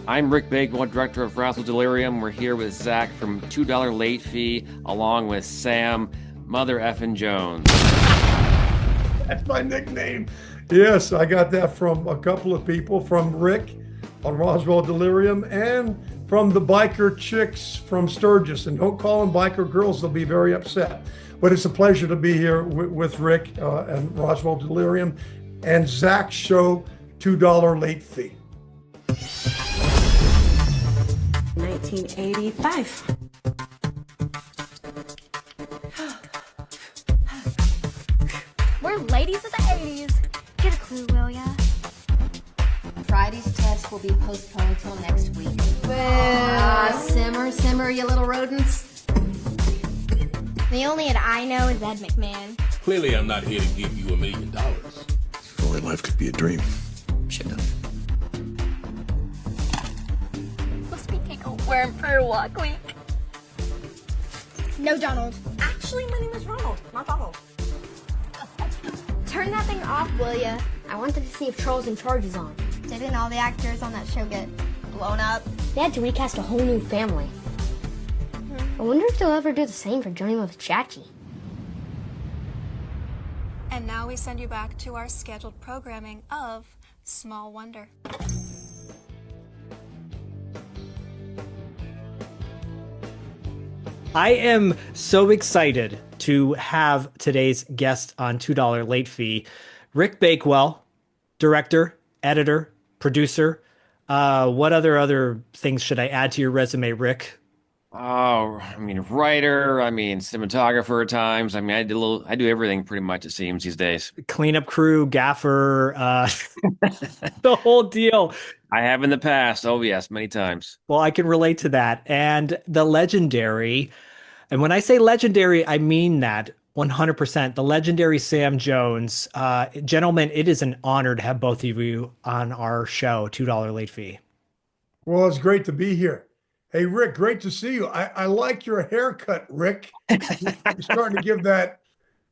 I'm Rick Bakewell, director of Roswell Delirium. We're here with Zak from $2 Late Fee, along with Sam, Mother effin Jones. That's my nickname. Yes, I got that from a couple of people, from Rick on Roswell Delirium and from the biker chicks from Sturgis. And don't call them biker girls, they'll be very upset. But it's a pleasure to be here with Rick and Roswell Delirium and Zak's show, $2 Late Fee. 1985. We're ladies of the 80s. Get a clue, will ya? Friday's test will be postponed till next week. Simmer, simmer, you little rodents. The only Ed I know is Ed McMahon. Clearly, I'm not here to give you $1 million. If only life could be a dream. Shut up. Must be taking worm for a walk week. No, Donald. Actually, my name is Ronald, not Donald. Turn that thing off, will ya? I wanted to see if Charles in Charge is on. Didn't all the actors on that show get blown up? They had to recast a whole new family. I wonder if they'll ever do the same for Johnny Loves Chachi. And now we send you back to our scheduled programming of Small Wonder. I am so excited to have today's guest on $2 Late Fee, Rick Bakewell, director, editor, producer. What other things should I add to your resume, Rick? Oh, writer, cinematographer at times. I do everything pretty much, it seems, these days. Cleanup crew, gaffer, the whole deal. I have in the past. Oh, yes, many times. Well, I can relate to that. And the legendary, and when I say legendary, I mean that 100%. The legendary Sam Jones. Gentlemen, it is an honor to have both of you on our show, $2 Late Fee. Well, it's great to be here. Hey, Rick, great to see you. I like your haircut, Rick. You're starting to give that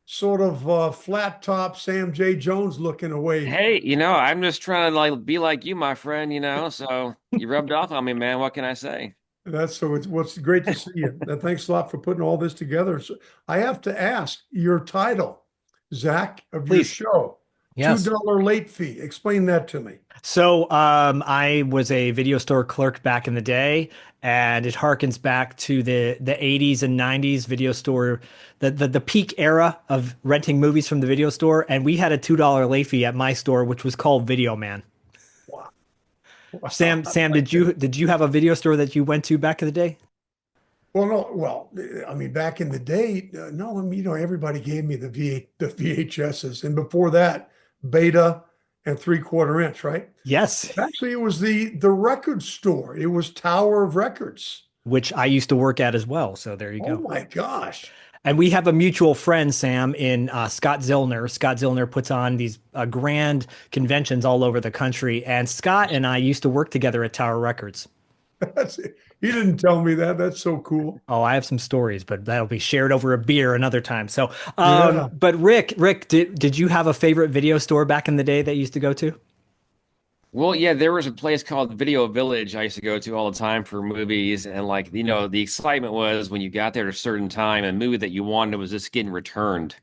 sort of flat top Sam J. Jones looking away. Hey, I'm just trying to be like you, my friend, so you rubbed off on me, man. What can I say? What's great to see you. And thanks a lot for putting all this together. So I have to ask your title, Zak, of Please. your show. Yes. $2 Late Fee. Explain that to me. So I was a video store clerk back in the day, and it harkens back to the 80s and 90s video store, the peak era of renting movies from the video store. And we had a $2 late fee at my store, which was called Video Man. Wow. Sam, did you have a video store that you went to back in the day? Well, no. Well, back in the day, no. Everybody gave me the VHSs, and before that, Beta and 3/4 inch, right? Yes. Actually, it was the record store. It was Tower of Records, which I used to work at as well. So there you go. Oh my gosh. And we have a mutual friend, Sam, in Scott Zillner. Scott Zillner puts on these grand conventions all over the country. And Scott and I used to work together at Tower Records. He didn't tell me that. That's so cool. Oh, I have some stories, but that'll be shared over a beer another time. So, But Rick, did you have a favorite video store back in the day that you used to go to? Well, yeah, there was a place called Video Village I used to go to all the time for movies. And the excitement was when you got there at a certain time, and a movie that you wanted was just getting returned,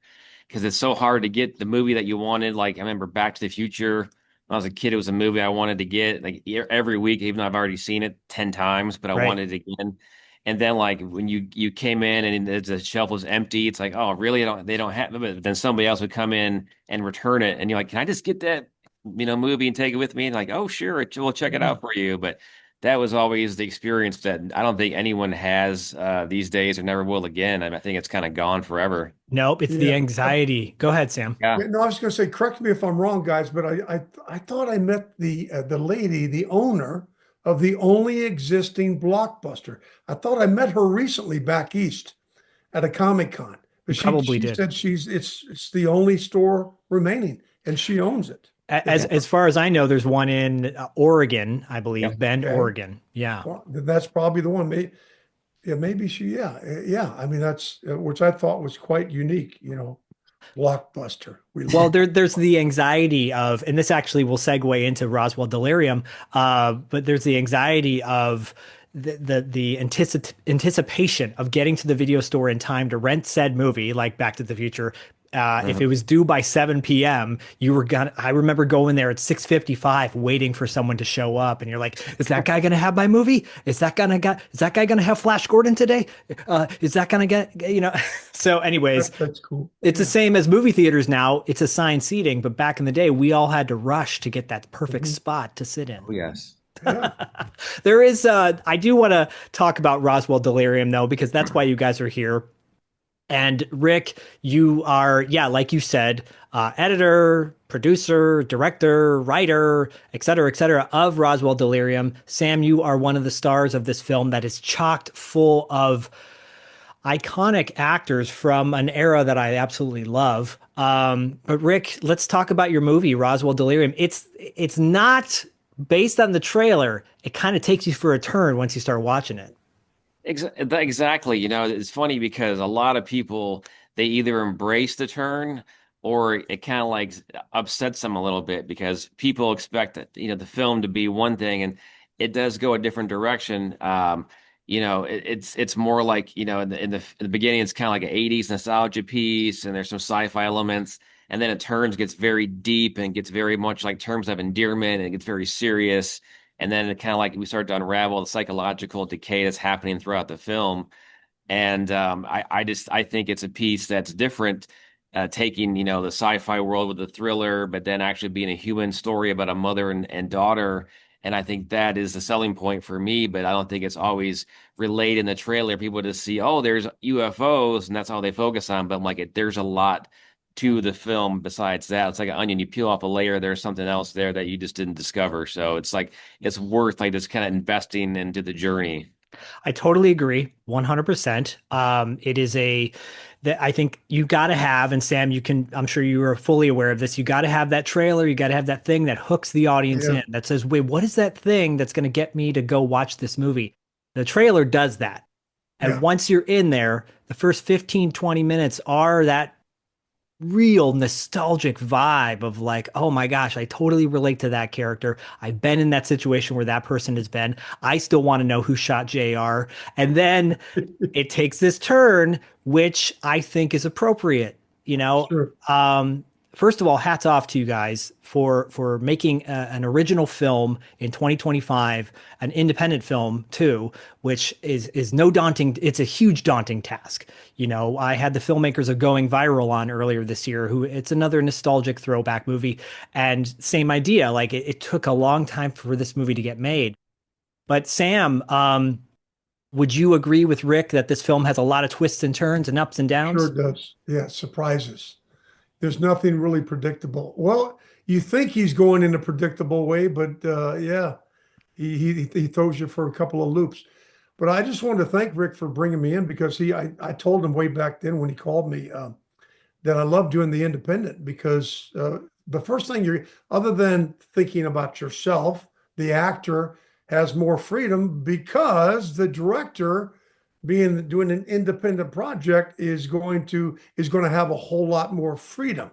because it's so hard to get the movie that you wanted. Like, I remember Back to the Future. When I was a kid, it was a movie I wanted to get every week, even though I've already seen it 10 times, but I wanted it again. And then when you came in and the shelf was empty, it's like, oh, really? They don't have it. But then somebody else would come in and return it. And you're like, can I just get that, movie and take it with me? And oh, sure, we'll check it out for you. But that was always the experience that I don't think anyone has these days, or never will again. I think it's kind of gone forever. Nope, it's the anxiety. Go ahead, Sam. Yeah. No, I was going to say, correct me if I'm wrong, guys, but I thought I met the lady, the owner of the only existing Blockbuster. I thought I met her recently back east at a Comic-Con. But she said it's the only store remaining, and she owns it. As far as I know, there's one in Oregon, I believe, Bend, Oregon. Yeah. Well, that's probably the one. Maybe she, yeah. I mean, that's, which I thought was quite unique, Blockbuster. We Well, love there's the anxiety of, and this actually will segue into Roswell Delirium, but there's the anxiety of the anticipation of getting to the video store in time to rent said movie, like Back to the Future. If it was due by 7 p.m., I remember going there at 6:55 waiting for someone to show up. And you're like, is that guy going to have my movie? Is that guy going to have Flash Gordon today? Is that going to get. So anyways, that's cool. it's the same as movie theaters now. It's assigned seating, but back in the day, we all had to rush to get that perfect spot to sit in. Oh, yes. Yeah. There is, I do want to talk about Roswell Delirium though, because that's why you guys are here. And Rick, you are, yeah, like you said, editor, producer, director, writer, et cetera, of Roswell Delirium. Sam, you are one of the stars of this film that is chocked full of iconic actors from an era that I absolutely love. But Rick, let's talk about your movie, Roswell Delirium. It's not based on the trailer. It kind of takes you for a turn once you start watching it. Exactly. It's funny because a lot of people, they either embrace the turn or it kind of like upsets them a little bit because people expect that, the film to be one thing and it does go a different direction. It's more like, in the beginning, it's kind of like an 80s nostalgia piece and there's some sci-fi elements. And then it gets very deep and gets very much like terms of endearment and it gets very serious. And then it kind of like we start to unravel the psychological decay that's happening throughout the film. And I think it's a piece that's different, taking, the sci-fi world with the thriller, but then actually being a human story about a mother and daughter. And I think that is the selling point for me, but I don't think it's always relayed in the trailer. People just see, oh, there's UFOs, and that's all they focus on. But I'm like, there's a lot to the film besides that. It's like an onion. You peel off a layer, there's something else there that you just didn't discover. So it's like it's worth like just kind of investing into the journey. I totally agree, 100%. It is that I think you got to have, and Sam, I'm sure you are fully aware of this. You got to have that trailer. You got to have that thing that hooks the audience in, that says, wait, what is that thing that's going to get me to go watch this movie? The trailer does that. And once you're in there, the first 15, 20 minutes are that real nostalgic vibe of like, oh my gosh, I totally relate to that character. I've been in that situation where that person has been. I still want to know who shot JR. And then it takes this turn, which I think is appropriate. Sure. First of all, hats off to you guys for making an original film in 2025, an independent film too, which is no daunting. It's a huge daunting task. I had the filmmakers of Going Viral on earlier this year, who it's another nostalgic throwback movie, and same idea. Like it took a long time for this movie to get made. But Sam, would you agree with Rick that this film has a lot of twists and turns and ups and downs? Sure does. Yeah, surprises. There's nothing really predictable. Well, you think he's going in a predictable way, but he throws you for a couple of loops. But I just wanted to thank Rick for bringing me in because I told him way back then when he called me that I love doing the independent because the first thing other than thinking about yourself, the actor has more freedom because the director doing an independent project is going to have a whole lot more freedom.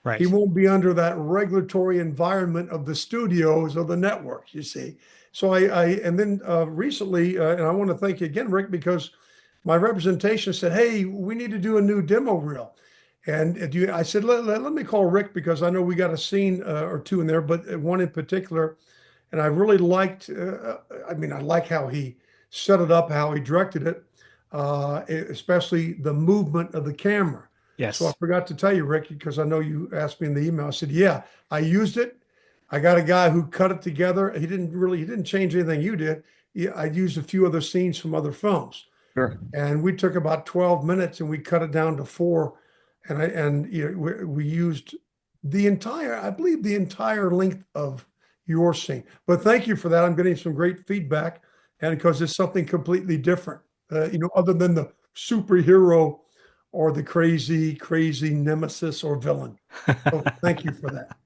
Right. He won't be under that regulatory environment of the studios or the networks, you see. So and then recently, and I want to thank you again, Rick, because my representation said, hey, we need to do a new demo reel. And I said, let me call Rick because I know we got a scene or two in there, but one in particular. And I really liked, I like how he set it up, how he directed it. Especially the movement of the camera. Yes. So I forgot to tell you, Rick, because I know you asked me in the email. I said, yeah, I used it. I got a guy who cut it together. He didn't change anything you did. I used a few other scenes from other films. Sure. And we took about 12 minutes and we cut it down to 4. And we used the entire length of your scene. But thank you for that. I'm getting some great feedback. And because it's something completely different. Other than the superhero or the crazy nemesis or villain. So thank you for that.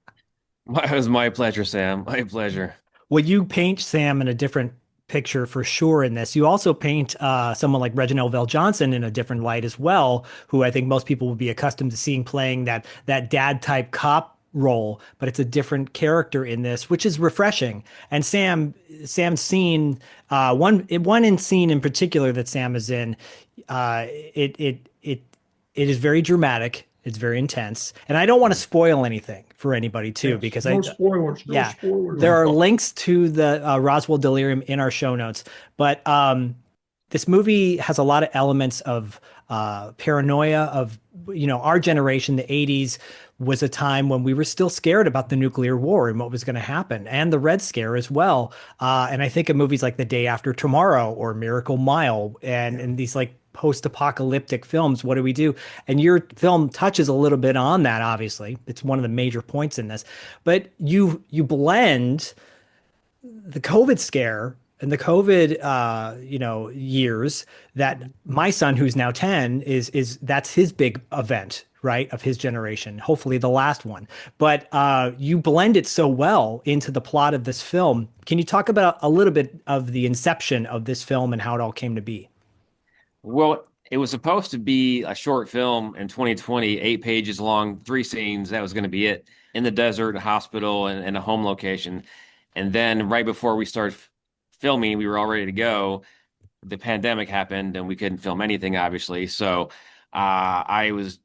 It was my pleasure, Sam. My pleasure. Well, you paint Sam in a different picture for sure in this. You also paint someone like Reginald VelJohnson in a different light as well, who I think most people would be accustomed to seeing playing that dad type cop role, but it's a different character in this, which is refreshing. And Sam's scene, one in scene in particular that Sam is in, it is very dramatic. It's very intense, and I don't want to spoil anything for anybody too, Yes, because no spoilers, no yeah, spoilers. there are links to the Roswell Delirium in our show notes, but this movie has a lot of elements of paranoia of, our generation. The 80s was a time when we were still scared about the nuclear war and what was going to happen, and the Red Scare as well. And I think of movies like The Day After Tomorrow or Miracle Mile, and these like post-apocalyptic films. What do we do? And your film touches a little bit on that. Obviously, it's one of the major points in this, but you blend the COVID scare and the COVID, years that my son, who's now 10, is that's his big event, right, of his generation, hopefully the last one. But you blend it so well into the plot of this film. Can you talk about a little bit of the inception of this film and how it all came to be? Well, it was supposed to be a short film in 2020, 8 pages long, 3 scenes. That was going to be it in the desert, a hospital, and a home location. And then right before we started filming, we were all ready to go. The pandemic happened and we couldn't film anything, obviously. So I was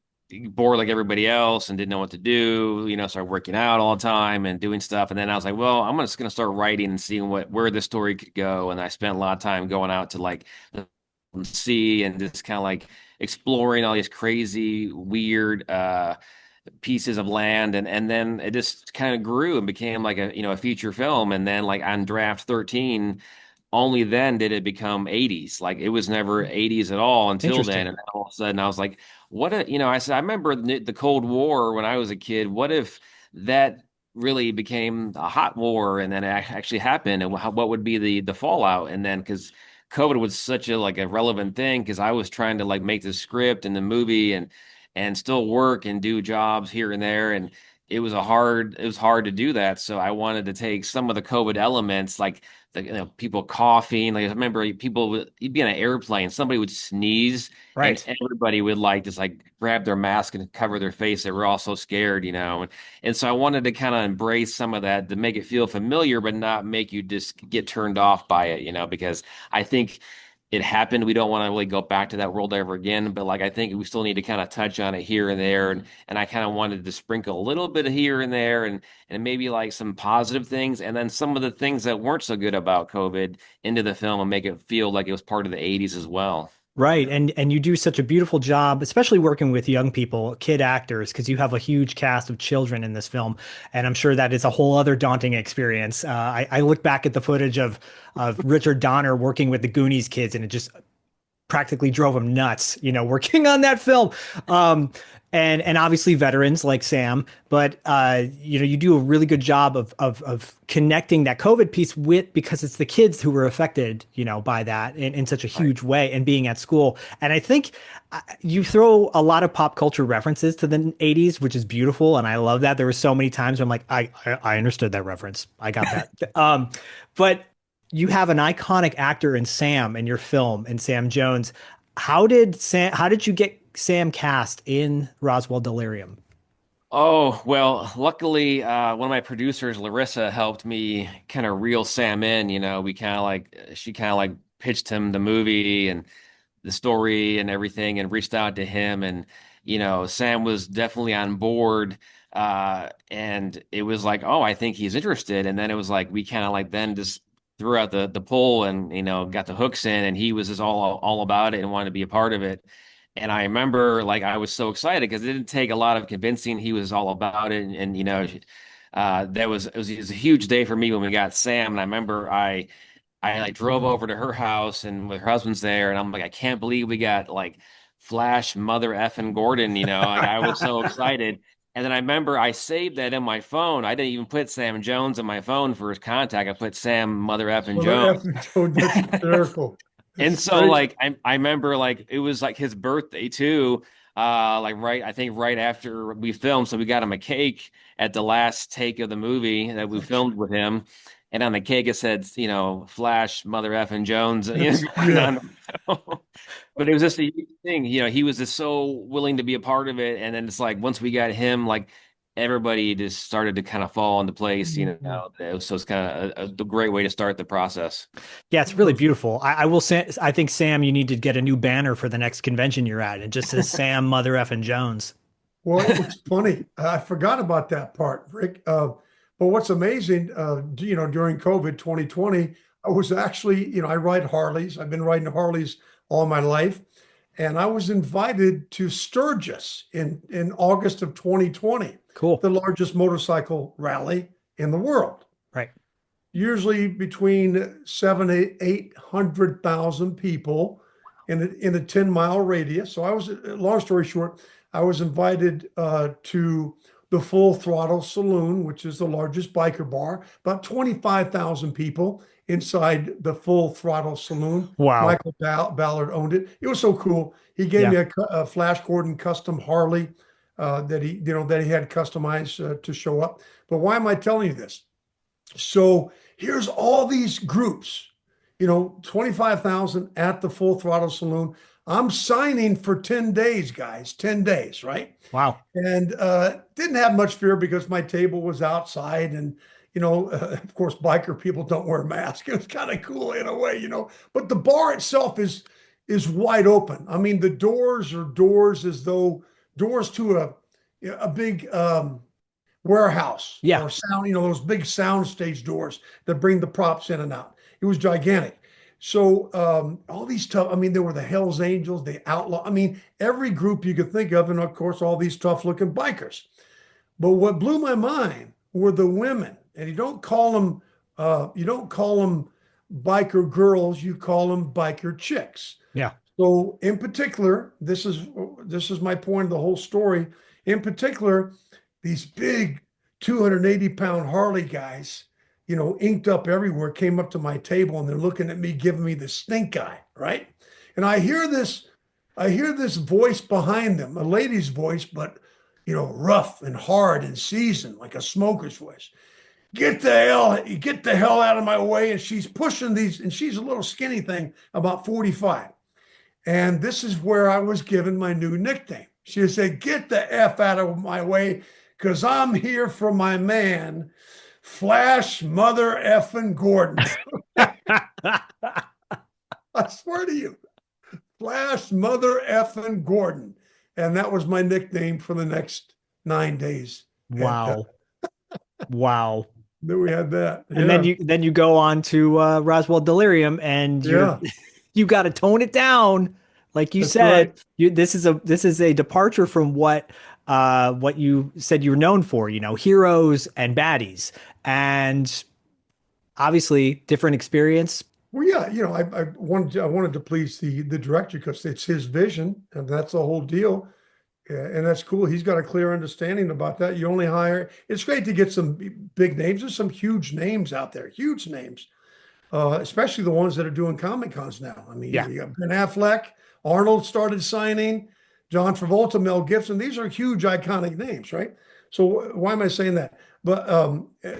bored like everybody else and didn't know what to do, started working out all the time and doing stuff. And then I was like, well, I'm just going to start writing and seeing where the story could go. And I spent a lot of time going out to like the sea and just kind of like exploring all these crazy, weird pieces of land, and then it just kind of grew and became like a feature film. And then like on draft 13, only then did it become 80s. Like it was never 80s at all until then. Interesting. And all of a sudden I was like, what a, I said, I remember the Cold War when I was a kid. What if that really became a hot war and then it actually happened, and what would be the fallout? And then because COVID was such a like a relevant thing, because I was trying to like make the script and the movie and still work and do jobs here and there, and it was hard to do that. So I wanted to take some of the COVID elements, like people coughing. Like I remember you'd be on an airplane, somebody would sneeze, and Right. everybody would like just like grab their mask and cover their face. They were all so scared, and so I wanted to kind of embrace some of that to make it feel familiar, but not make you just get turned off by it, because I think it happened. We don't want to really go back to that world ever again, but like I think we still need to kind of touch on it here and there, and I kind of wanted to sprinkle a little bit of here and there, and maybe like some positive things, and then some of the things that weren't so good about COVID into the film and make it feel like it was part of the 80s as well. Right. And you do such a beautiful job, especially working with young people, kid actors, because you have a huge cast of children in this film. And I'm sure that is a whole other daunting experience. I look back at the footage of Richard Donner working with the Goonies kids, and it just practically drove him nuts, working on that film. And obviously veterans like Sam, but you do a really good job of connecting that COVID piece with, because it's the kids who were affected, by that in such a huge way, and being at school. And I think you throw a lot of pop culture references to the 80s, which is beautiful, and I love that. There were so many times where I'm like, I understood that reference. I got that. But you have an iconic actor in Sam in your film, and Sam Jones. How did you get Sam cast in Roswell Delirium? Oh, well, luckily, one of my producers, Larissa, helped me kind of reel Sam in. She kind of like pitched him the movie and the story and everything, and reached out to him. And, Sam was definitely on board. And it was like, oh, I think he's interested. And then it was like, we kind of like then just threw out the pull and, got the hooks in, and he was just all about it and wanted to be a part of it. And I remember like I was so excited because it didn't take a lot of convincing. He was all about it. And it was a huge day for me when we got Sam. And I remember I like drove over to her house and with her husband's there. And I'm like, I can't believe we got like Flash Mother effin Gordon, like, I was so excited. And then I remember I saved that in my phone. I didn't even put Sam Jones in my phone for his contact. I put Sam Mother effin Mother Jones. effing Joe, that's hysterical. And It's so great. like I remember like it was like his birthday too. Like I think right after we filmed. So we got him a cake at the last take of the movie that we filmed with him. and on the cake it said, Flash, Mother effin Jones, going Yeah. on. But it was just a huge thing. He was just so willing to be a part of it. And then it's like once we got him, like everybody just started to kind of fall into place. Mhm. So it's kind of a great way to start the process. Yeah, it's really beautiful. I will say, I think Sam, you need to get a new banner for the next convention you're at. It just says Sam Mother effin Jones. Well, it's funny. I forgot about that part, Rick. But what's amazing, during COVID 2020, I was actually, I ride Harleys. I've been riding Harleys all my life. And I was invited to Sturgis in August of 2020, Cool. the largest motorcycle rally in the world. Right. Usually between 800,000 people in a 10-mile radius. So I was, long story short, I was invited to the Full Throttle Saloon, which is the largest biker bar, about 25,000 people inside the Full Throttle Saloon. Wow. Michael Ballard owned it. It was so cool. He gave me a Flash Gordon custom Harley that he had customized to show up. But why am I telling you this? So here's all these groups, 25,000 at the Full Throttle Saloon. I'm signing for 10 days, guys, 10 days, right? Wow. And didn't have much fear because my table was outside and, of course, biker people don't wear masks. It was kind of cool in a way, but the bar itself is wide open. I mean, the doors are doors as though doors to a big warehouse or sound, those big sound stage doors that bring the props in and out. It was gigantic. So all these tough, there were the Hells Angels, the Outlaw, every group you could think of, and of course, all these tough looking bikers. But what blew my mind were the women, and you don't call them biker girls, you call them biker chicks. Yeah. So in particular, this is my point of the whole story. In particular, these big 280-pound Harley guys, inked up everywhere, came up to my table and they're looking at me, giving me the stink eye, right? And I hear this voice behind them, a lady's voice, but rough and hard and seasoned, like a smoker's voice. Get the hell out of my way. And she's pushing these, and she's a little skinny thing, about 45. And this is where I was given my new nickname. She said, "Get the F out of my way, because I'm here for my man, Flash Mother effin Gordon." I swear to you, Flash Mother effin Gordon. And that was my nickname for the next 9 days. Wow. Wow. Then we had that. And then you go on to Roswell Delirium, and you got to tone it down. Like you said, right. This is a departure from what you said you were known for, heroes and baddies, and obviously different experience. Well, yeah, I wanted to please the director because it's his vision, and that's the whole deal. And that's cool. He's got a clear understanding about that. You only hire. It's great to get some big names. There's some huge names out there, huge names, especially the ones that are doing Comic Cons now. You got Ben Affleck, Arnold started signing, John Travolta, Mel Gibson. These are huge, iconic names, right? So why am I saying that? But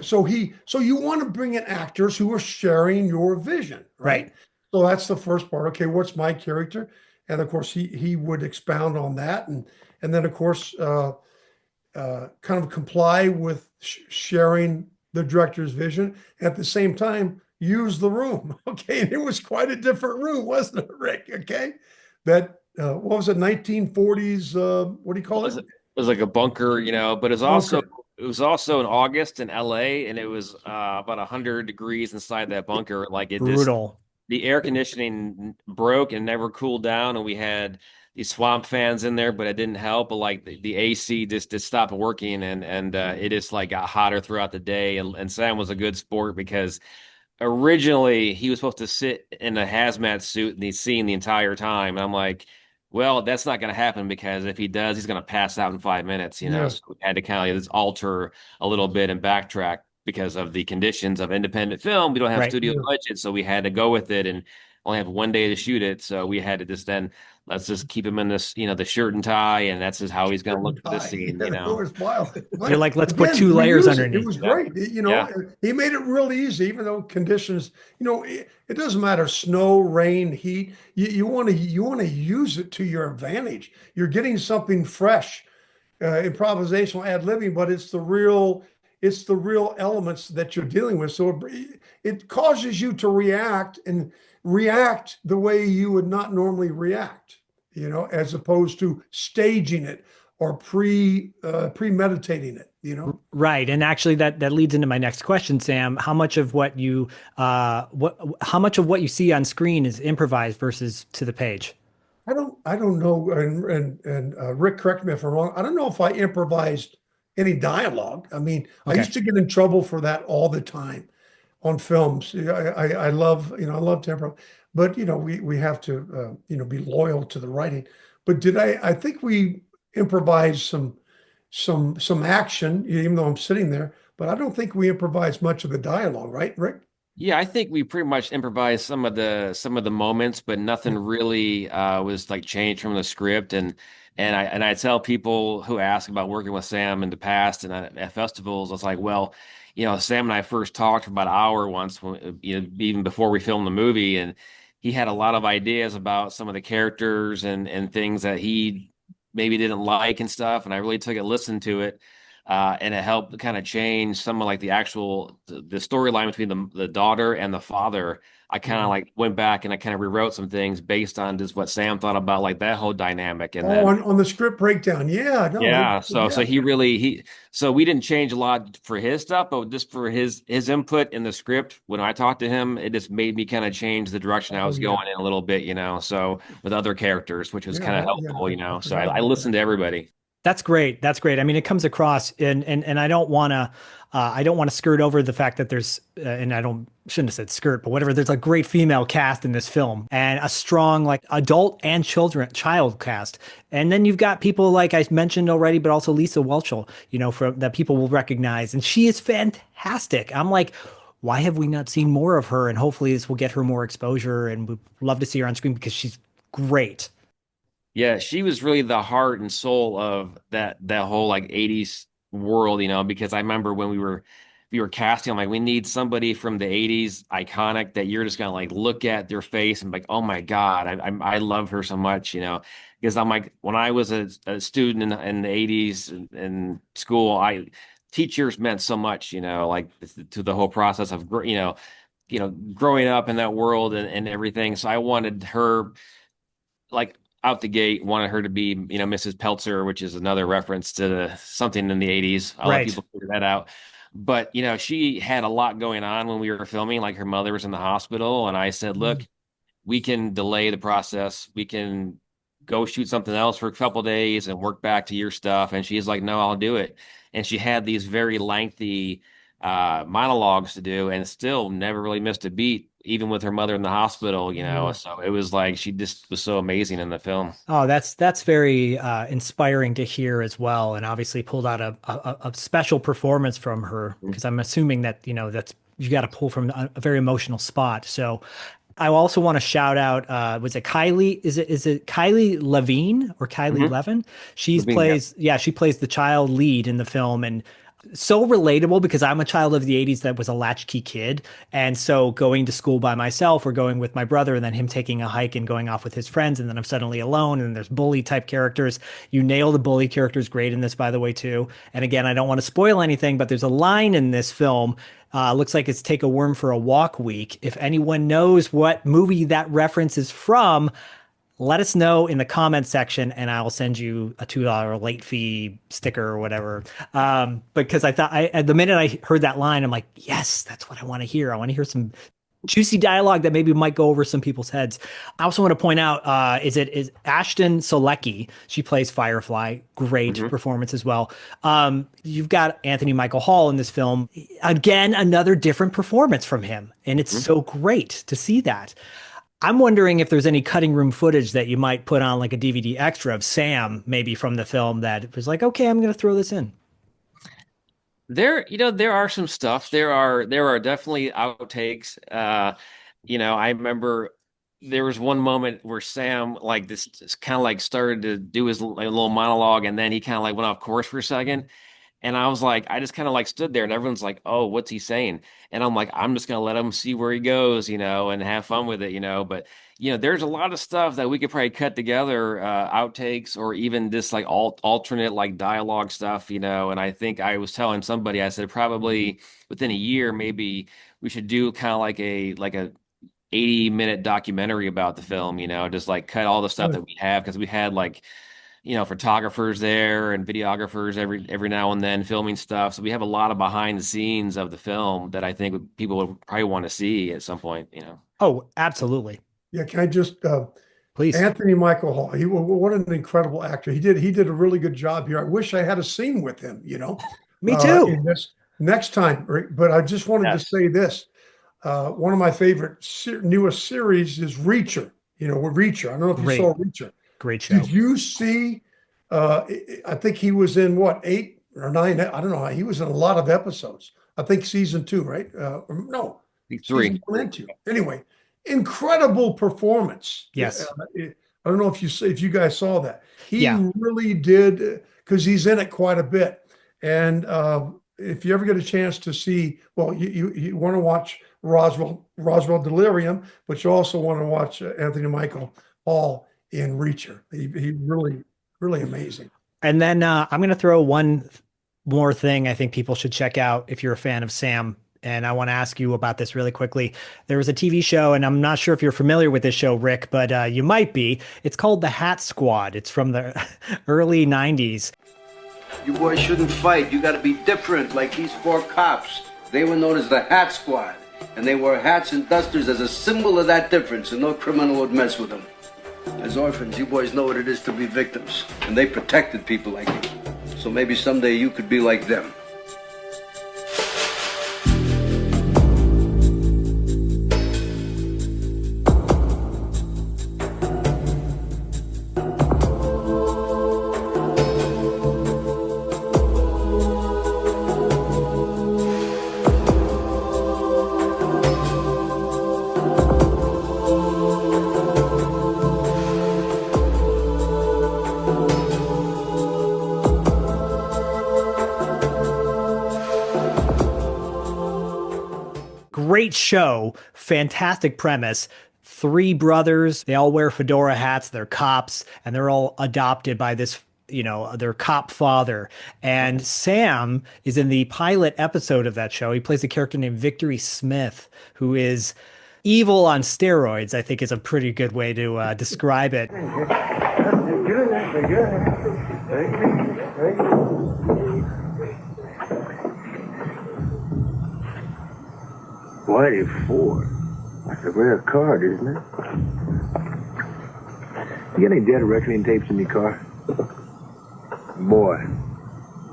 so you want to bring in actors who are sharing your vision, right? So that's the first part. Okay, what's my character? And of course, he would expound on that, and then of course, kind of comply with sharing the director's vision. At the same time, use the room. Okay, and it was quite a different room, wasn't it, Rick? Okay, that what was it, 1940s? What do you call it? It was like a bunker, but it was also in August in LA, and it was about 100 degrees inside that bunker. Like brutal. The air conditioning broke and never cooled down, and we had these swamp fans in there, but it didn't help. But like the AC just stopped working, and it just like got hotter throughout the day. And Sam was a good sport because originally he was supposed to sit in a hazmat suit and he's seeing the entire time. And I'm like, well, that's not going to happen because if he does, he's going to pass out in 5 minutes. So we had to kind of just alter a little bit and backtrack because of the conditions of independent film. We don't have studio budget, so we had to go with it. And only have one day to shoot it, so we had to just then let's just keep him in this, the shirt and tie, and that's just how he's going to look for this scene, Yeah, it was wild. You're But like, let's put again, two layers reuse it. It underneath. was Yeah. great. Yeah. He made it real easy, even though conditions, it doesn't matter, snow, rain, heat. You want to use it to your advantage. You're getting something fresh, improvisational ad libbing, but it's the real elements that you're dealing with. So it causes you to react the way you would not normally react, as opposed to staging it or premeditating it. Right. And actually that leads into my next question, Sam. How much of what you see on screen is improvised versus to the page? I don't know, and Rick, correct me if I'm wrong. I don't know if I improvised any dialogue. I mean, I Okay. used to get in trouble for that all the time on films. I love tempo, but we have to be loyal to the writing. But I think we improvised some action, even though I'm sitting there, but I don't think we improvised much of the dialogue, right, Rick? Yeah, I think we pretty much improvised some of the moments, but nothing really was like changed from the script. And I tell people who ask about working with Sam in the past and at festivals, I was like, well, Sam and I first talked for about an hour once, even before we filmed the movie, and he had a lot of ideas about some of the characters and things that he maybe didn't like and stuff. And I really took a listen to it. And it helped kind of change some of like the storyline between the daughter and the father. I kind of like went back and I kind of rewrote some things based on just what Sam thought about like that whole dynamic. And Oh, then on the script breakdown. Yeah, no, yeah, so yeah. so we didn't change a lot for his stuff, but just for his input in the script. When I talked to him, it just made me kind of change the direction I Oh, was yeah. going in a little bit, so with other characters, which was Yeah, kind of yeah, helpful, I so forgot I about listened that. to everybody. That's great. That's great. I mean, it comes across, and I don't want to skirt over the fact that there's, and shouldn't have said skirt, but whatever. There's a great female cast in this film, and a strong like adult and child cast. And then you've got people like I mentioned already, but also Lisa Whelchel, from that people will recognize, and she is fantastic. I'm like, why have we not seen more of her? And hopefully this will get her more exposure, and we'd love to see her on screen because she's great. Yeah, she was really the heart and soul of that whole like 80s world, because I remember when we were casting, I'm like, we need somebody from the 80s iconic that you're just gonna like look at their face and be like, oh my God, I love her so much, because I'm like, when I was a student in the 80s in school, teachers meant so much, like to the whole process of growing up in that world and everything. So I wanted her like out the gate, wanted her to be, Mrs. Peltzer, which is another reference to something in the 80s. I'll let Right. people figure that out. But, she had a lot going on when we were filming, like her mother was in the hospital. And I said, look, we can delay the process. We can go shoot something else for a couple of days and work back to your stuff. And she's like, no, I'll do it. And she had these very lengthy monologues to do and still never really missed a beat, even with her mother in the hospital, So it was like she just was so amazing in the film. Oh, that's very inspiring to hear as well, and obviously pulled out a special performance from her because I'm assuming that that's you got to pull from a very emotional spot. So I also want to shout out was it Kylie? Is it Kylie Levine or Kylie Mhm. Levin? Levine, yeah. She plays the child lead in the film, and so relatable because I'm a child of the 80s that was a latchkey kid. And so going to school by myself or going with my brother and then him taking a hike and going off with his friends, and then I'm suddenly alone and there's bully type characters. You nail the bully characters great in this, by the way, too. And again, I don't want to spoil anything, but there's a line in this film. Looks like it's Take a Worm for a Walk Week. If anyone knows what movie that reference is from, let us know in the comment section and I'll send you a $2 late fee sticker or whatever. Because I thought at the minute I heard that line, I'm like, yes, that's what I want to hear. I want to hear some juicy dialogue that maybe might go over some people's heads. I also want to point out, is Ashton Solecki. She plays Firefly. Great performance as well. You've got Anthony Michael Hall in this film. Again, another different performance from him. And it's so great to see that. I'm wondering if there's any cutting room footage that you might put on like a DVD extra of Sam, maybe from the film that was like, okay, I'm going to throw this in. There are some stuff. There are definitely outtakes. I remember, there was one moment where Sam like this kind of like started to do his little monologue, and then he kind of like went off course for a second. And I was like, I just kind of like stood there, and everyone's like, "Oh, what's he saying?" And I'm like, I'm just gonna let him see where he goes, and have fun with it. But there's a lot of stuff that we could probably cut together, outtakes, or even just like alternate like dialogue stuff. And I think I was telling somebody, I said probably within a year, maybe we should do kind of like a 80-minute documentary about the film, just like cut all the stuff that we have because we had like photographers there and videographers every now and then filming stuff. So we have a lot of behind the scenes of the film that I think people would probably want to see at some point. Oh, absolutely. Yeah, can I just Please. Anthony Michael Hall? What an incredible actor. He did a really good job here. I wish I had a scene with him. Me too. In this next time, but I just wanted to say this. One of my favorite newest series is Reacher. Reacher. I don't know if you saw Reacher. Great show. Did you see? I think he was in what, 8 or 9? I don't know. He was in a lot of episodes. I think season 2, right? No, 3. Season 1 and 2. Anyway, incredible performance. Yes. I don't know if you guys saw that. He really did, because he's in it quite a bit. And if you ever get a chance to see, well, you want to watch Roswell Delirium, but you also want to watch Anthony Michael Hall in Reacher. He really, really amazing. And then I'm going to throw one more thing I think people should check out if you're a fan of Sam. And I want to ask you about this really quickly. There was a TV show, and I'm not sure if you're familiar with this show, Rick, but you might be. It's called The Hat Squad. It's from the early 90s. You boys shouldn't fight. You got to be different, like these 4 cops. They were known as the Hat Squad, and they wore hats and dusters as a symbol of that difference, and no criminal would mess with them. As orphans, you boys know what it is to be victims, and they protected people like you. So maybe someday you could be like them. Great show, fantastic premise. 3 brothers, they all wear fedora hats, they're cops, and they're all adopted by this, their cop father. And Sam is in the pilot episode of that show. He plays a character named Victory Smith, who is evil on steroids, I think is a pretty good way to describe it. Why 4? That's a rare card, isn't it? You got any dead reckoning tapes in your car? Boy,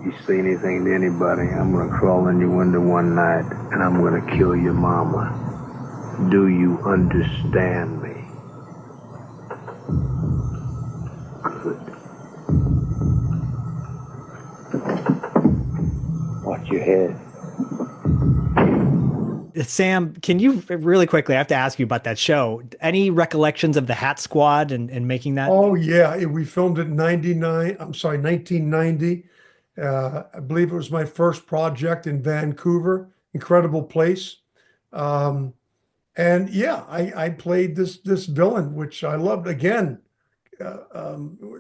you say anything to anybody, I'm gonna crawl in your window one night and I'm gonna kill your mama. Do you understand me? Good. Watch your head. Sam, can you really quickly, I have to ask you about that show. Any recollections of the Hat Squad and making that? Oh, yeah. We filmed it in 1990. I believe it was my first project in Vancouver. Incredible place. And yeah, I played this villain, which I loved. Again,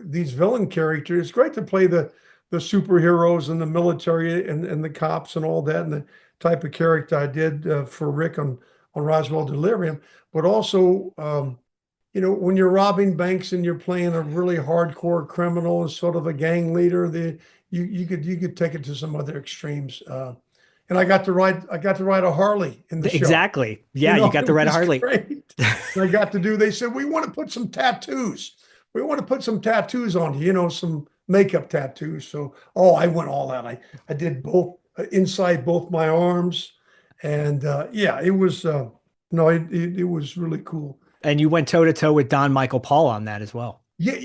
these villain characters. It's great to play the superheroes and the military and the cops and all that, and the type of character I did for Rick on Roswell Delirium. But also, when you're robbing banks and you're playing a really hardcore criminal and sort of a gang leader, you could take it to some other extremes. And I got to ride a Harley in the show. Exactly. Yeah, you got to ride a Harley. Great. I got to do. They said, we want to put some tattoos. We want to put some tattoos on you, some makeup tattoos. So, I went all out. I did both inside both my arms, and yeah, it was it was really cool. And you went toe to toe with Don Michael Paul on that as well. Yeah,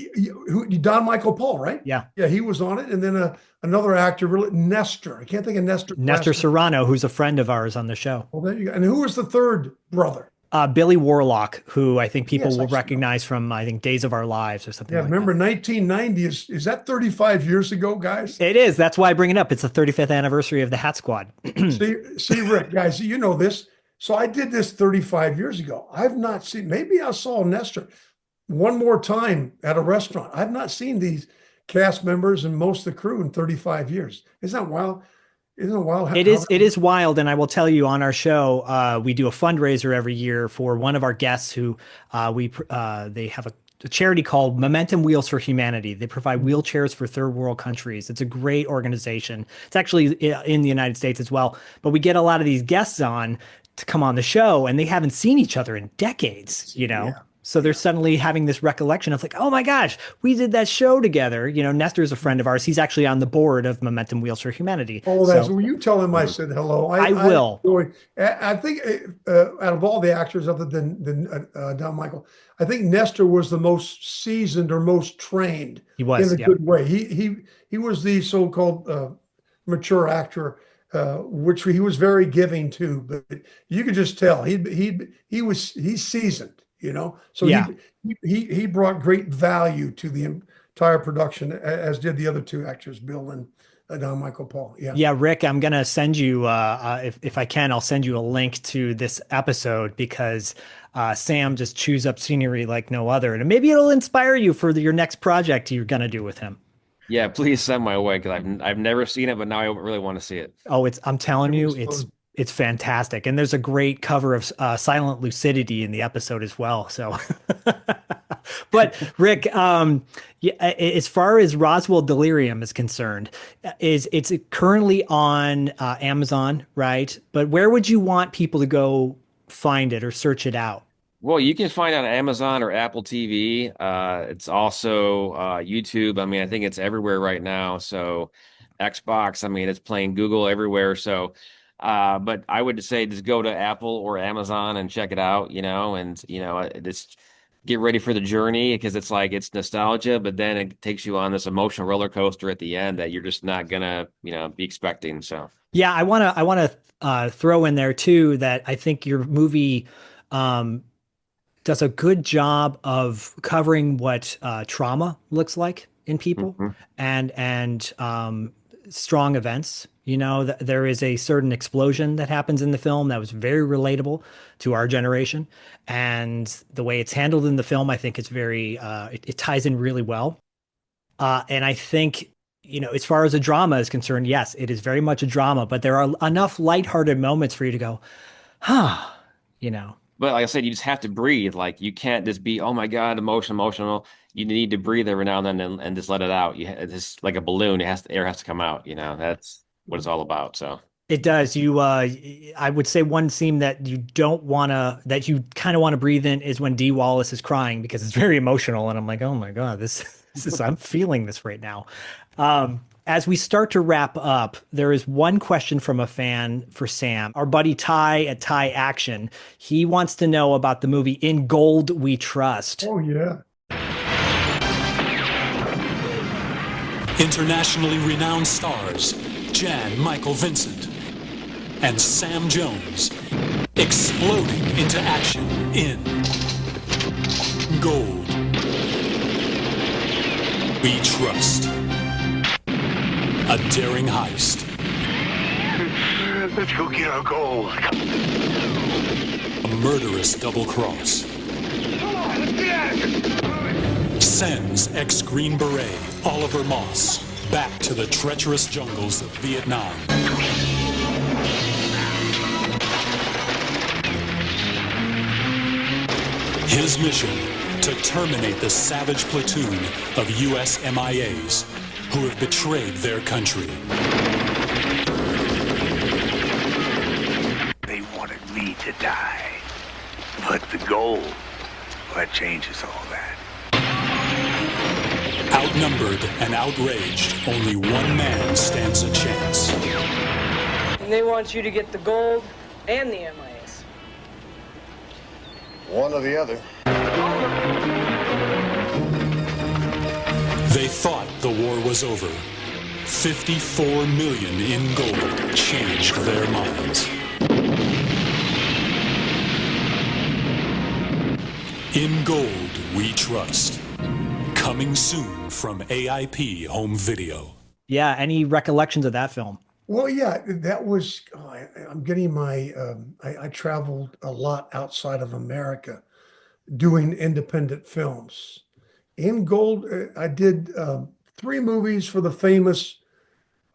Don Michael Paul, right? Yeah, he was on it, and then another actor, really, Nestor. I can't think of Nestor. Serrano, who's a friend of ours on the show. Well, there you go. And who was the third brother? Billy Warlock, who I think people Yes, will recognize from, I think, Days of Our Lives or something Yeah, like remember 1990 is that 35 years ago, guys? that. It is. That's why I bring it up. It's the 35th anniversary of the Hat Squad. See, Rick, guys, you know this. So I did this 35 years ago. I've not seen, maybe I saw Nestor one more time at a restaurant. I've not seen these cast members and most of the crew in 35 years. Isn't that wild? Isn't it wild? It is wild, and I will tell you on our show, we do a fundraiser every year for one of our guests who they have a charity called Momentum Wheels for Humanity. They provide wheelchairs for third world countries. It's a great organization. It's actually in the United States as well. But we get a lot of these guests on to come on the show, and they haven't seen each other in decades, you know? Yeah. So they're suddenly having this recollection of like, oh my gosh, we did that show together. You know, Nestor is a friend of ours. He's actually on the board of Momentum Wheels for Humanity. Oh, that's will you tell him I said hello? I will. I think out of all the actors other than Don Michael, I think Nestor was the most seasoned or most trained. He was in a good way. He was the so-called mature actor, which he was very giving to. But you could just tell he's seasoned. You know, so yeah. he brought great value to the entire production, as did the other two actors, Bill and Don Michael Paul. Yeah, Rick, I'm gonna send you if I can, I'll send you a link to this episode because Sam just chews up scenery like no other, and maybe it'll inspire you for your next project you're gonna do with him. Yeah, please send my way because I've never seen it, but now I really want to see it. Oh, I'm telling you, it's fantastic. And there's a great cover of Silent Lucidity in the episode as well. So, but Rick, as far as Roswell Delirium is concerned, it's currently on Amazon, right? But where would you want people to go find it or search it out? Well, you can find it on Amazon or Apple TV. It's also YouTube. I mean, I think it's everywhere right now. So Xbox, I mean, it's playing Google everywhere. So but I would say just go to Apple or Amazon and check it out, you know, and, you know, just get ready for the journey because it's like it's nostalgia, but then it takes you on this emotional roller coaster at the end that you're just not gonna, you know, be expecting. So, yeah, I want to throw in there, too, that I think your movie does a good job of covering what trauma looks like in people and strong events. You know, there is a certain explosion that happens in the film that was very relatable to our generation. And the way it's handled in the film, I think it's very, it ties in really well. And I think, you know, as far as a drama is concerned, yes, it is very much a drama, but there are enough lighthearted moments for you to go, you know. But like I said, you just have to breathe. Like you can't just be, oh my God, emotional. You need to breathe every now and then and just let it out. It's just like a balloon. Air has to come out. You know, that's what it's all about. So it does. I would say one scene that you kind of want to breathe in is when Dee Wallace is crying because it's very emotional. And I'm like, oh my God, this is, I'm feeling this right now. As we start to wrap up, there is one question from a fan for Sam. Our buddy Ty at Ty Action. He wants to know about the movie In Gold We Trust. Oh, yeah. Internationally renowned stars Michael Vincent and Sam Jones exploding into action in Gold We Trust. A daring heist. Let's go get our gold. A murderous double cross. Come on, let's get out of here. Sends ex-Green Beret Oliver Moss back to the treacherous jungles of Vietnam. His mission to terminate the savage platoon of U.S. MIAs who have betrayed their country. They wanted me to die, but the gold, that changes all that. Outnumbered and outraged, only one man stands a chance. And they want you to get the gold and the MIAs. One or the other. They thought the war was over. 54 million in gold changed their minds. In Gold We Trust. Coming soon from AIP Home Video. Yeah, any recollections of that film? Well, yeah, that was, I'm getting my, I traveled a lot outside of America doing independent films. In Gold, I did 3 movies for the famous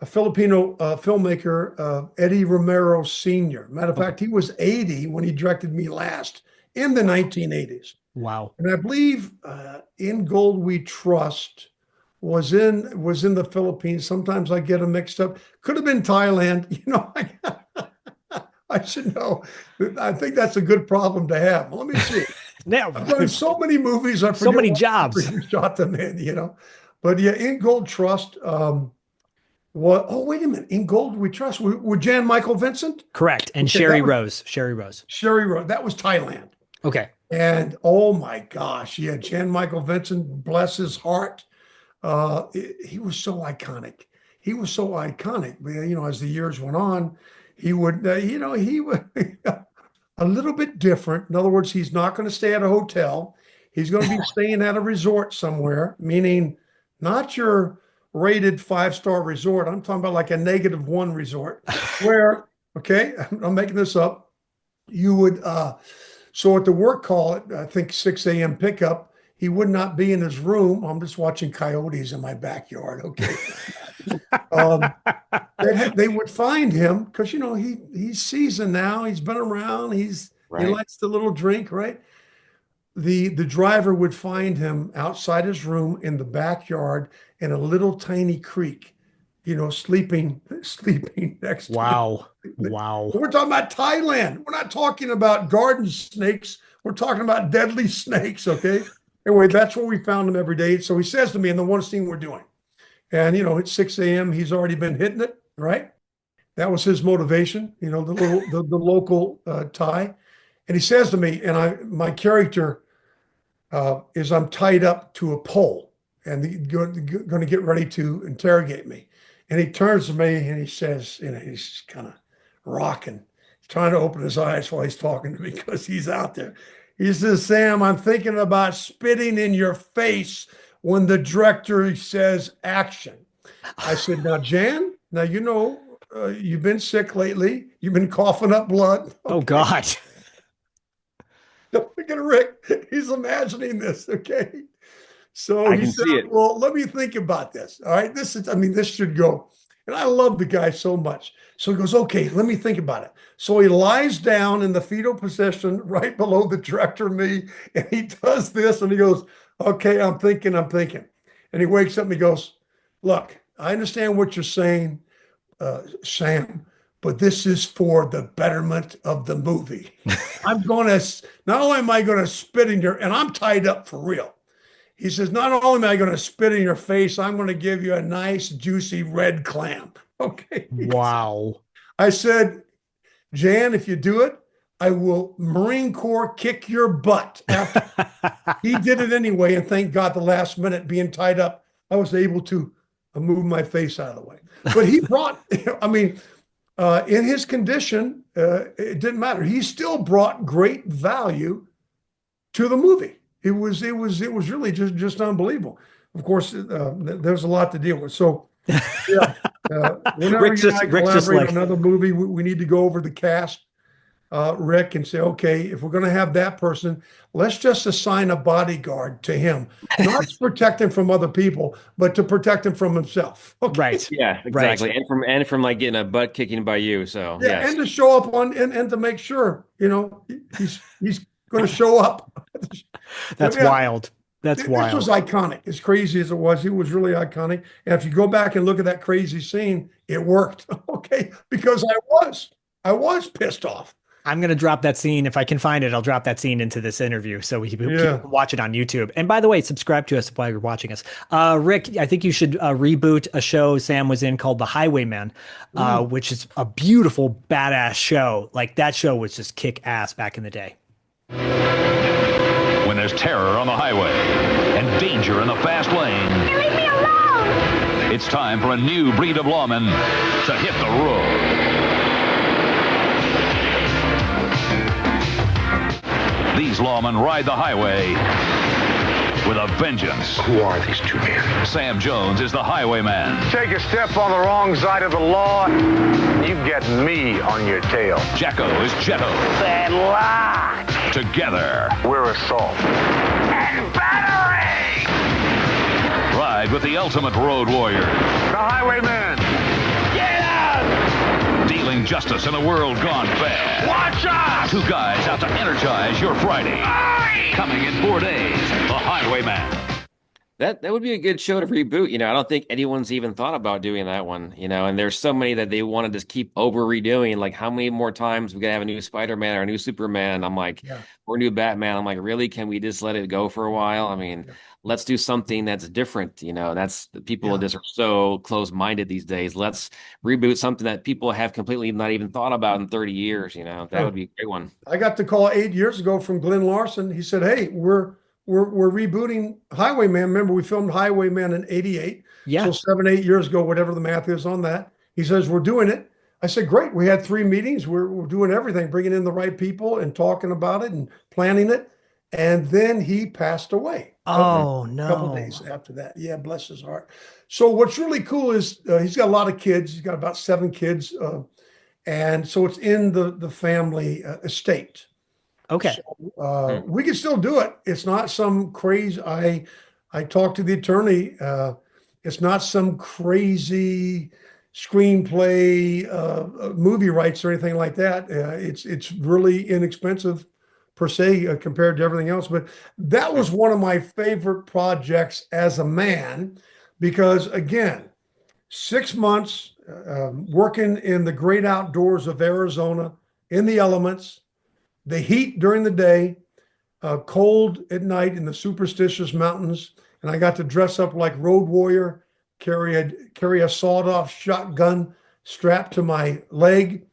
Filipino filmmaker, Eddie Romero Sr. Matter of fact, he was 80 when he directed me last in the 1980s. Wow. And I believe In Gold We Trust was in the Philippines. Sometimes I get them mixed up. Could have been Thailand. You know, I should know. I think that's a good problem to have. Let me see. Now, I've done so many movies. I forget so many jobs. Shot them in, you know. But yeah, In Gold Trust. What? Oh, wait a minute. In Gold We Trust. With Jan Michael Vincent? Correct. And Okay, Sherry Rose. Sherry Rose. Sherry Rose. That was Thailand. Okay. And oh my gosh, yeah, Jan Michael Vincent, bless his heart. He was so iconic. He was so iconic. But, you know, as the years went on, he would, he would a little bit different. In other words, he's not going to stay at a hotel. He's going to be staying at a resort somewhere, meaning not your rated 5-star resort. I'm talking about like a -1 resort where, okay, I'm making this up. You would, so at the work call at, I think 6 a.m. pickup, he would not be in his room. I'm just watching coyotes in my backyard. Okay. They would find him because, you know, he's seasoned now. He's been around. He likes the little drink, right? The driver would find him outside his room in the backyard in a little tiny creek, you know, sleeping next to him. Wow. We're talking about Thailand. We're not talking about garden snakes. We're talking about deadly snakes, okay? Anyway, that's where we found him every day. So he says to me in the one scene we're doing, and, you know, at 6 a.m., he's already been hitting it, right? That was his motivation, you know, the local Thai. And he says to me, and my character is I'm tied up to a pole and going to get ready to interrogate me. And he turns to me and he says, you know, he's kind of rocking, trying to open his eyes while he's talking to me because he's out there. He says, Sam, I'm thinking about spitting in your face when the director says action. I said, now, Jan, now, you know, you've been sick lately. You've been coughing up blood. Okay. Oh, God. Look at Rick. He's imagining this, okay? So he said, well, let me think about this. All right, this should go. And I love the guy so much. So he goes, okay, let me think about it. So he lies down in the fetal position right below the director and me, and he does this, and he goes, okay, I'm thinking. And he wakes up and he goes, look, I understand what you're saying, Sam, but this is for the betterment of the movie. Not only am I going to spit in your, and I'm tied up for real. He says, not only am I going to spit in your face, I'm going to give you a nice, juicy red clam. Okay. Wow. I said, Jan, if you do it, I will Marine Corps kick your butt. He did it anyway. And thank God the last minute being tied up, I was able to move my face out of the way. But he brought, in his condition, it didn't matter. He still brought great value to the movie. It was really just unbelievable. Of course, there's a lot to deal with. So, yeah, whenever Rick you and I collaborate on like, another movie, we need to go over the cast, Rick, and say, okay, if we're going to have that person, let's just assign a bodyguard to him, not to protect him from other people, but to protect him from himself. Okay? Right. Yeah, exactly. Right. And from like getting a butt kicking by you. So yeah, and to show up and to make sure, you know, he's going to show up. That's wild. That's wild. This was iconic. As crazy as it was really iconic. And if you go back and look at that crazy scene, it worked. Okay, because I was pissed off. I'm going to drop that scene. If I can find it, I'll drop that scene into this interview so we can watch it on YouTube. And by the way, subscribe to us while you're watching us. Rick, I think you should reboot a show Sam was in called The Highwayman, which is a beautiful, badass show. Like that show was just kick ass back in the day. When there's terror on the highway and danger in the fast lane, Leave me alone! it's time for a new breed of lawmen to hit the road. These lawmen ride the highway with a vengeance. Who are these two men? Sam Jones is the highwayman. Take a step on the wrong side of the law, you get me on your tail. Jacko is Jetto. Bad luck. Together, We're assault. And battery! ride with the ultimate road warrior. The highwayman. Get out! Dealing justice in a world gone bad. Watch us! Two guys out to energize your Friday. Aye! Coming in 4 days, The Highwayman. That would be a good show to reboot. I don't think anyone's even thought about doing that one, and there's so many that they want to just keep over redoing. Like, how many more times we gotta have a new Spider-Man or a new Superman? I'm like, or new Batman. I'm like, really? Can we just let it go for a while? I mean, let's do something that's different. That's people just are so close-minded these days. Let's reboot something that people have completely not even thought about in 30 years. That would be a great one. I got the call 8 years ago from Glenn Larson. He said, "Hey, we're rebooting Highwayman. Remember, we filmed Highwayman in '88. Yeah. So 7, 8 years ago, whatever the math is on that." He says, "We're doing it." I said, "Great." We had 3 meetings. We're doing everything, bringing in the right people and talking about it and planning it. And then he passed away. Oh, A couple days after that. Yeah, bless his heart. So what's really cool is he's got a lot of kids. He's got about 7 kids. And so it's in the family estate. Okay. So, we can still do it. It's not some crazy. I talked to the attorney. It's not some crazy screenplay, movie rights or anything like that. It's really inexpensive per se compared to everything else. But that was one of my favorite projects as a man, because again, 6 months working in the great outdoors of Arizona, in the elements, the heat during the day, cold at night in the superstitious mountains. And I got to dress up like road warrior, carry a sawed-off shotgun strapped to my leg,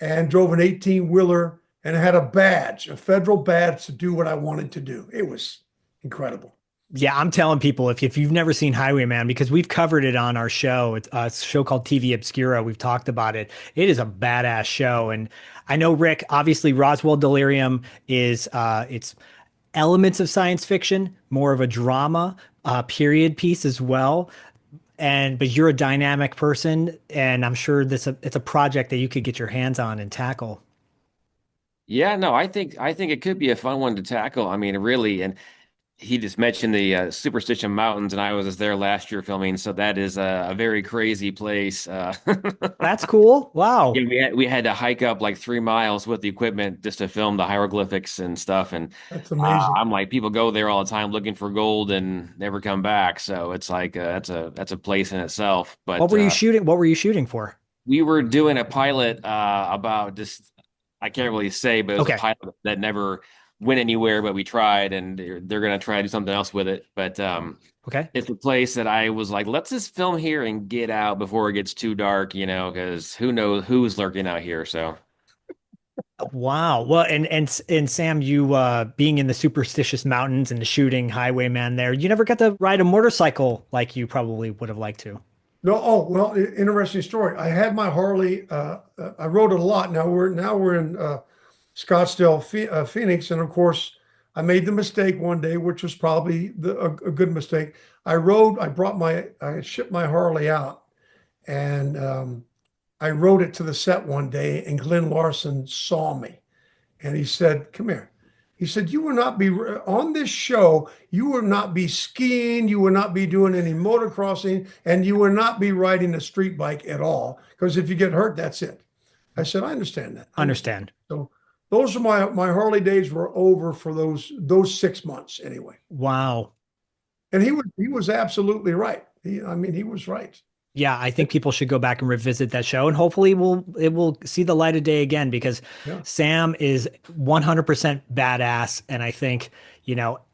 and drove an 18-wheeler and had a badge, a federal badge, to do what I wanted to do. It was incredible. Yeah, I'm telling people, if you've never seen Highwayman, because we've covered it on our show, it's a show called TV Obscura. We've talked about it. It is a badass show. And I know, Rick, obviously Roswell Delirium is it's elements of science fiction, more of a drama, period piece as well. But you're a dynamic person, and I'm sure it's a project that you could get your hands on and tackle. Yeah, no, I think it could be a fun one to tackle. I mean, really, and he just mentioned the Superstition Mountains, and I was just there last year filming, so that is a very crazy place. That's cool. Wow. Yeah, we had to hike up like 3 miles with the equipment just to film the hieroglyphics and stuff. And that's amazing. I'm like, people go there all the time looking for gold and never come back. So it's like that's a place in itself. But what were you shooting? What were you shooting for? We were doing a pilot about just, I can't really say, but it was a pilot that never went anywhere, but we tried, and they're going to try to do something else with it. But it's a place that I was like, let's just film here and get out before it gets too dark, because who knows who's lurking out here. So wow. Well, and Sam, you being in the superstitious mountains and the shooting Highwayman there, you never got to ride a motorcycle like you probably would have liked to. No. Oh, well, interesting story. I had my Harley. I rode it a lot. Now we're in Scottsdale, Phoenix, and of course, I made the mistake one day, which was probably a good mistake. I shipped my Harley out, and I rode it to the set one day, and Glenn Larson saw me, and he said, "Come here." He said, "You will not be on this show. You will not be skiing. You will not be doing any motocrossing, and you will not be riding a street bike at all. Because if you get hurt, that's it." I said, "I understand that." Understand. So those are my Harley days were over for those 6 months anyway. Wow. And he was absolutely right. He was right. Yeah, I think people should go back and revisit that show, and hopefully it will see the light of day again, because Sam is 100% badass. And I think,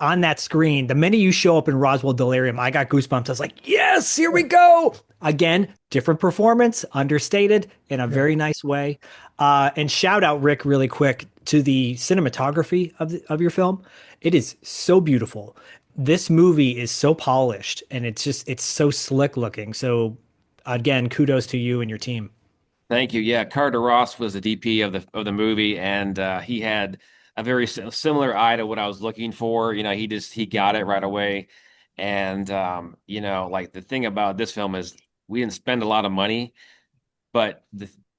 on that screen, the minute you show up in Roswell Delirium, I got goosebumps. I was like, yes, here we go. Again, different performance, understated in a very nice way. And shout out, Rick, really quick, to the cinematography of your film. It is so beautiful. This movie is so polished, and it's so slick looking. So again, kudos to you and your team. Thank you. Yeah, Carter Ross was the DP of the movie, and he had a very similar eye to what I was looking for. He got it right away. And like the thing about this film is we didn't spend a lot of money, but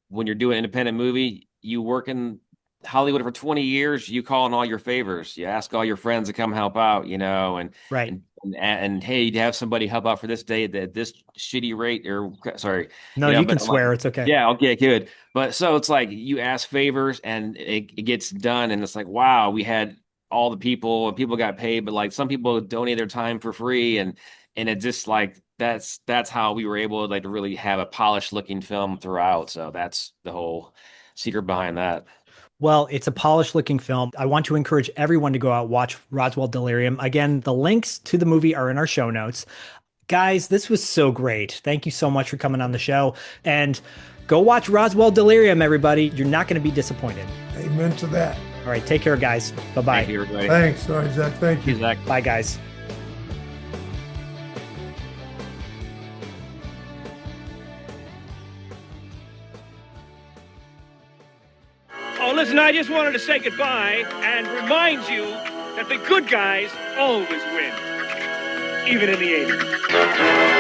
when you're doing an independent movie, you work in Hollywood for 20 years, you call in all your favors. You ask all your friends to come help out, and Right. and hey, you have somebody help out for this day at this shitty rate, or sorry, No, you can but like, swear. It's okay. yeah, okay, good. But so it's like you ask favors and it gets done, and it's like, wow, we had all the people and people got paid, but like some people donate their time for free, and it just like that's how we were able to really have a polished looking film throughout. So that's the whole secret behind that. Well, it's a polished looking film. I want to encourage everyone to go out and watch Roswell Delirium. Again, the links to the movie are in our show notes. Guys, this was so great. Thank you so much for coming on the show. And go watch Roswell Delirium, everybody. You're not going to be disappointed. Amen to that. All right, take care, guys. Bye-bye. Thank you, everybody. Thanks. All right, Zach. Thank you. Zach. Bye, guys. Oh, listen, I just wanted to say goodbye and remind you that the good guys always win, even in the 80s.